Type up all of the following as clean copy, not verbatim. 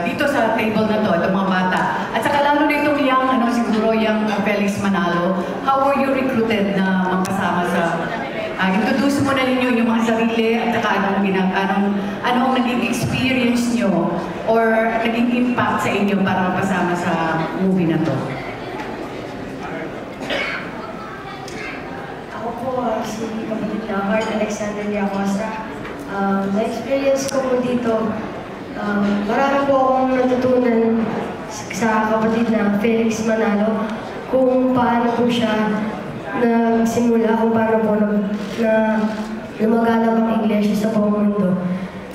dito sa table na to, itong mga bata. At saka lalo na itong siguro yung Felix Manalo, how were you recruited na magkasama sa... introduce muna ninyo yung mga sarili at saka anong naging experience nyo or naging impact sa inyo para magkasama sa movie na to. Ako po si kapatid na Heart Alexander Diacosta. Na-experience ko po dito, marami po akong natutunan sa kapatid na Felix Manalo kung paano po siya nagsimula, kung paano po na lumaganap ang Iglesia sa buong mundo.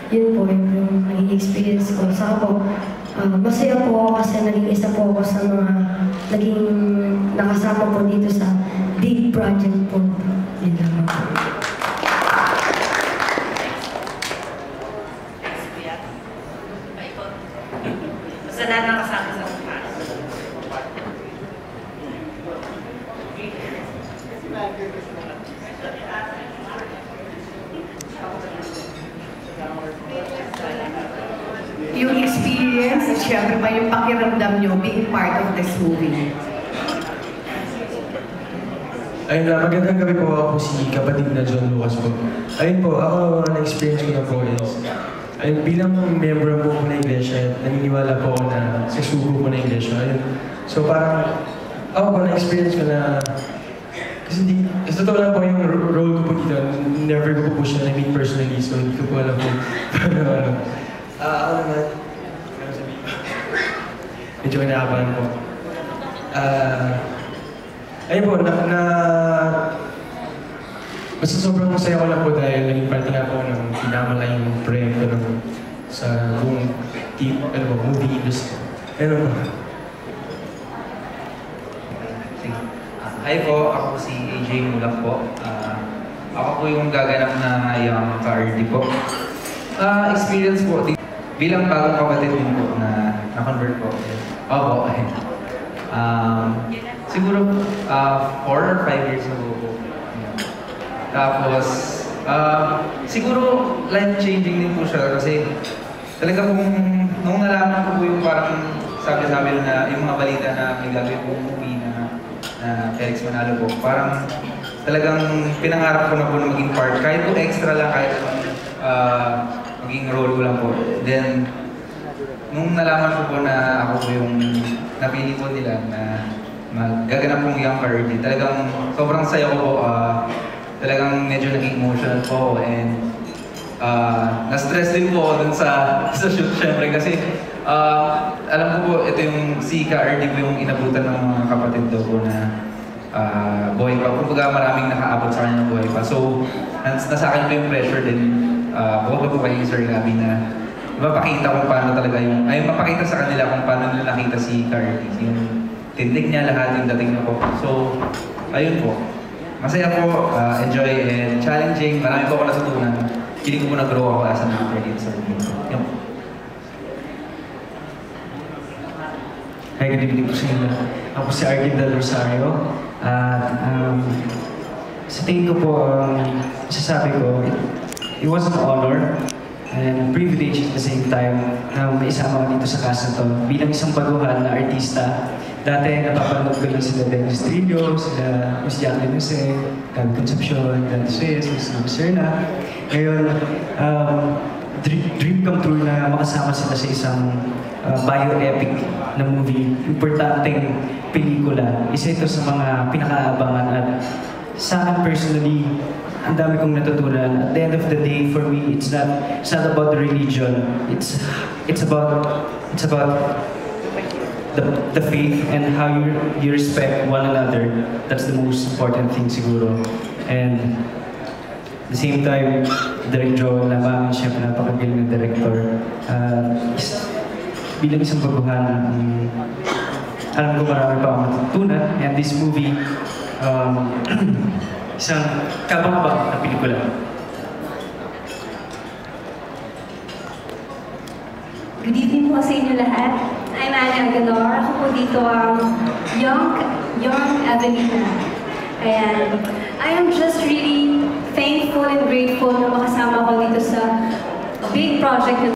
Yun po yung naging experience ko. Saka po, masaya po ako kasi naging isa po ako sa mga naging nakasama po dito sa big project po. Yun lang po. Sa lahat ng kasama sa mukha. Yung experience at syempre pa yung pakiramdam nyo being part of this movie. Ayun na, magandang gabi po. Ako si kapatid na John Lucas po. Ayun po, ako na-experience ko na po is ayun, bilang member po na iglesia, naniniwala po ako na susugo po na iglesia. Ayun. So parang ako po na-experience ko na kasi totoo lang po yung role ko po dito, never ko po siya na-meet personally, so hindi ko po alam po ano. Ako naman, medyo kinakabahan po. Ayun po, basta sobrang masaya ko lang po dahil naging parte nga po ng pinamalayang proyekto sa buong team, movie industry. Ayun po. Hi po, ako si AJ Mulak po. Ako po yung gaganap na yung ka-RD po. Experience po, bilang bagong kapatid din po na-convert po. Opo, siguro 4 or 5 years ago po. Tapos, siguro life-changing din po siya kasi talaga pong nung nalaman ko po yung parang sabi-sabi na yung mga balita na may gagawin po movie na Felix Manalo po, parang talagang pinangarap ko na po na maging part. Kahit po extra lang, kahit maging role ko lang po. Then, nung nalaman ko po na ako po yung napili po nila na magaganap pong young RD, talagang sobrang saya ko po. Talagang medyo naging emotional po ako and na-stress din po ako dun sa shoot syempre kasi alam ko po ito yung si ka-RD po yung inabutan ng mga kapatid daw po na buhay pa. Kumbaga maraming nakaabot sa kanya ng buhay pa. So, nasa akin po yung pressure din. Bukod po kay Sir Gabi na mapakita kung paano talaga mapakita sa kanila kung paano nila nakita si ka-RD. Yung tindig niya lahat, yung dating na po. So, ayun po. Masaya po, enjoy and challenging. Marami po ako natutunan. Hindi ko po nag-grow ako as an actor dito sa movie. Yan po. Hi, good evening po sa inyo. Ako si Arkin Del Rosario. Sa tingin ko po, masasabi ko, it was an honor and a privilege at the same time na may isama ko dito sa cast na to. Bilang isang baguhan na artista, dati napapanood ko lang sila Dennis Trillo, sila Miss Jacqueline Jose, Gabi Concepcion, Dan Suez, Miss Serna. Ngayon, dream come true na makasama sila sa isang bioepic na movie, importanteng pelikula. Isa ito sa mga pinakaabangan at sa akin personally, ang dami kong natutunan. At the end of the day, for me, it's not about the religion. It's about the faith and how you respect one another. That's the most important thing siguro. And at the same time, Direk Joel Labangan, siyempre napakagaling na director. Bilang isang baguhan, alam ko marami pa akong matutunan. And this movie, isang kabang-abang na pelikula. Good evening po sa inyo lahat. I'm Anna Aguilar. Ako po dito ang young Evelina. And I am just really thankful and grateful na makasama ko dito sa big project na